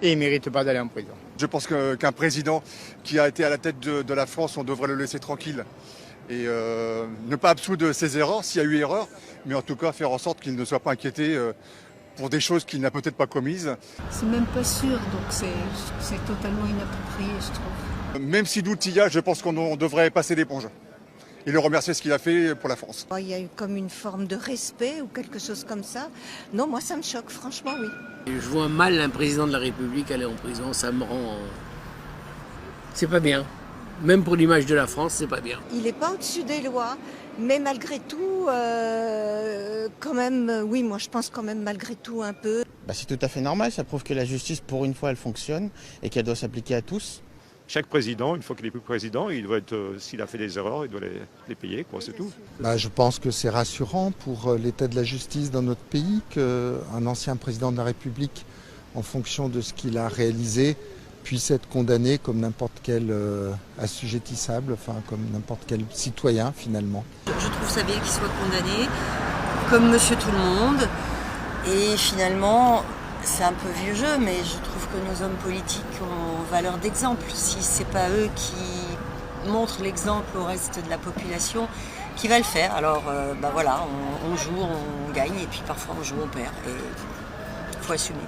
et il ne mérite pas d'aller en prison. Je pense qu'un président qui a été à la tête de la France, on devrait le laisser tranquille et ne pas absoudre ses erreurs s'il y a eu erreur, mais en tout cas faire en sorte qu'il ne soit pas inquiété pour des choses qu'il n'a peut-être pas commises. C'est même pas sûr, donc c'est totalement inapproprié, je trouve. Même si doute il y a, je pense qu'on devrait passer l'éponge et le remercier ce qu'il a fait pour la France. Il y a eu comme une forme de respect ou quelque chose comme ça. Non, moi ça me choque, franchement oui. Je vois mal un président de la République aller en prison, ça me rend... C'est pas bien. Même pour l'image de la France, c'est pas bien. Il n'est pas au-dessus des lois, mais malgré tout, quand même, oui, moi je pense quand même malgré tout un peu. C'est tout à fait normal, ça prouve que la justice, pour une fois, elle fonctionne et qu'elle doit s'appliquer à tous. Chaque président, une fois qu'il est plus président, il doit être, s'il a fait des erreurs, il doit les payer, c'est tout. Je pense que c'est rassurant pour l'état de la justice dans notre pays qu'un ancien président de la République, en fonction de ce qu'il a réalisé, puisse être condamné comme n'importe quel assujettissable, comme n'importe quel citoyen finalement. Je trouve ça bien qu'il soit condamné, comme monsieur tout le monde, et finalement... C'est un peu vieux jeu, mais je trouve que nos hommes politiques ont valeur d'exemple. Si ce n'est pas eux qui montrent l'exemple au reste de la population, qui va le faire? Alors voilà, on joue, on gagne, et puis parfois on joue, on perd. Et il faut assumer.